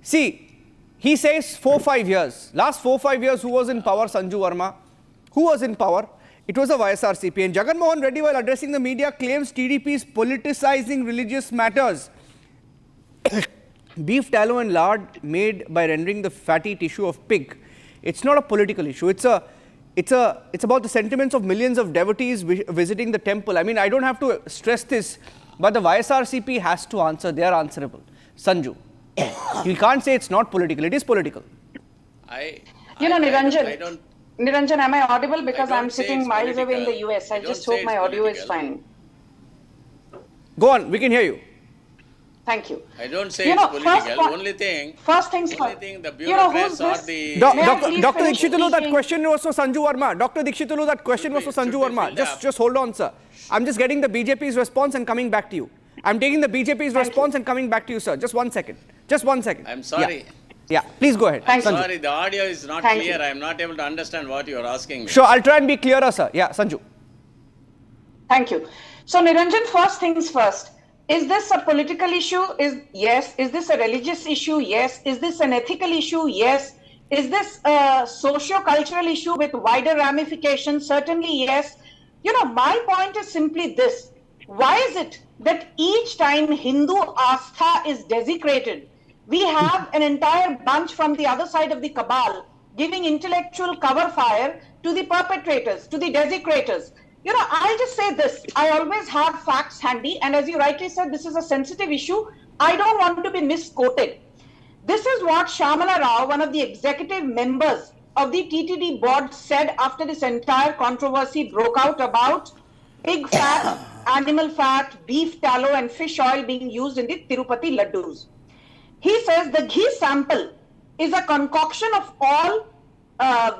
See, he says 4-5 years. Last 4-5 years, who was in power? Sanju Verma. Who was in power? It was a YSRCP. And Jagan Mohan Reddy, while addressing the media, claims TDP is politicizing religious matters. Beef tallow and lard made by rendering the fatty tissue of pig. It's not a political issue. It's about the sentiments of millions of devotees visiting the temple. I mean, I don't have to stress this, but the YSRCP has to answer. They are answerable. Sanju, you can't say it's not political. It is political. Niranjan, Niranjan, am I audible? Because I'm sitting miles away in the US. I just hope my audio is fine. Go on, we can hear you. Thank you. I don't say it's political. Only thing the bureaucrats or the... Dr. Dikshitulu, that question was for Sanju Verma. Dr. Dikshitulu, that question was for Sanju Verma. Just hold on, sir. I'm just getting the BJP's response and coming back to you. I'm taking the BJP's response and coming back to you, sir. Just 1 second. Just 1 second. I'm sorry. Yeah, please go ahead. I'm sorry, the audio is not clear. I'm not able to understand what you're asking me. Sure, I'll try and be clearer, sir. Yeah, Sanju. Thank you. So, Niranjan, first things first. Is this a political issue? Yes. Is this a religious issue? Yes. Is this an ethical issue? Yes. Is this a socio-cultural issue with wider ramifications? Certainly, yes. My point is simply this. Why is it that each time Hindu Astha is desecrated, we have an entire bunch from the other side of the cabal giving intellectual cover fire to the perpetrators, to the desecrators? I'll just say this. I always have facts handy. And as you rightly said, this is a sensitive issue. I don't want to be misquoted. This is what Shyamala Rao, one of the executive members of the TTD board, said after this entire controversy broke out about pig fat, animal fat, beef tallow and fish oil being used in the Tirupati laddus. He says the ghee sample is a concoction of all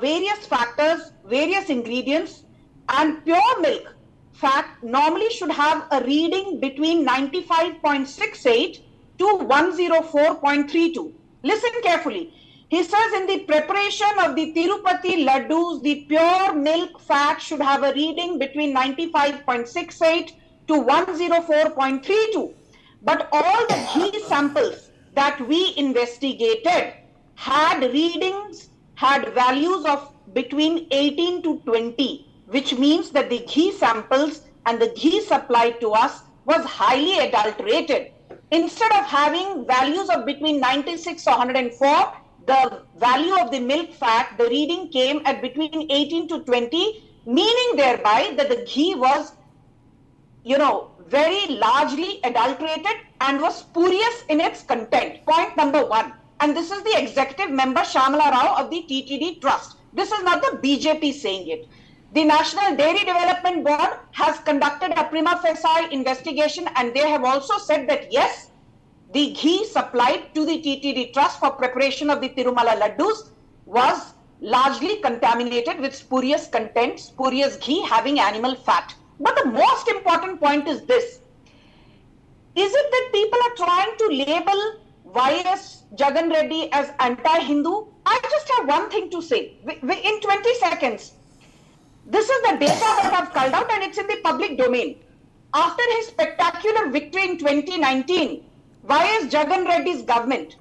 various factors, various ingredients, and pure milk fat normally should have a reading between 95.68 to 104.32. Listen carefully. He says in the preparation of the Tirupati laddus, the pure milk fat should have a reading between 95.68 to 104.32. But all the ghee samples that we investigated had readings, had values of between 18 to 20. Which means that the ghee samples and the ghee supplied to us was highly adulterated. Instead of having values of between 96 or 104, the value of the milk fat, the reading came at between 18 to 20, meaning thereby that the ghee was, very largely adulterated and was spurious in its content. Point number one. And this is the executive member Shyamala Rao of the TTD Trust. This is not the BJP saying it. The National Dairy Development Board has conducted a prima facie investigation, and they have also said that yes, the ghee supplied to the TTD Trust for preparation of the Tirumala laddus was largely contaminated with spurious content, spurious ghee having animal fat. But the most important point is this. Is it that people are trying to label YS Jagan Reddy as anti-Hindu? I just have one thing to say. In 20 seconds, this is the data that I've culled out and it's in the public domain. After his spectacular victory in 2019, YS Jagan Reddy's government,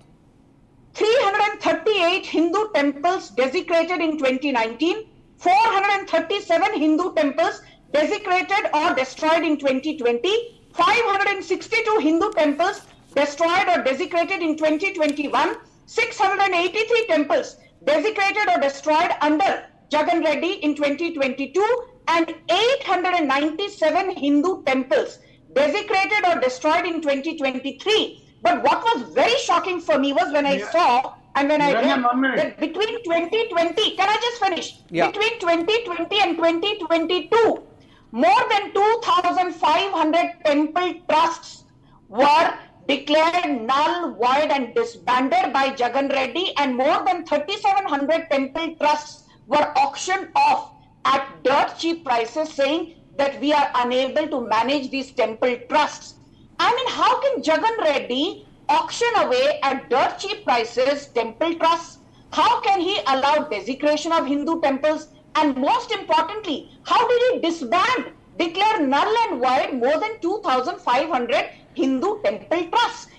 338 Hindu temples desecrated in 2019, 437 Hindu temples desecrated or destroyed in 2020, 562 Hindu temples destroyed or desecrated in 2021, 683 temples desecrated or destroyed under Jagan Reddy in 2022, and 897 Hindu temples desecrated or destroyed in 2023. But what was very shocking for me was when I saw and when I read that between 2020, can I just finish? Yeah. Between 2020 and 2022, more than 2,500 temple trusts were declared null, void and disbanded by Jagan Reddy, and more than 3,700 temple trusts were auctioned off at dirt cheap prices, saying that we are unable to manage these temple trusts. I mean, how can Jagan Reddy auction away at dirt cheap prices temple trusts? How can he allow desecration of Hindu temples? And most importantly, how did he disband, declare null and void more than 2,500 Hindu temple trusts?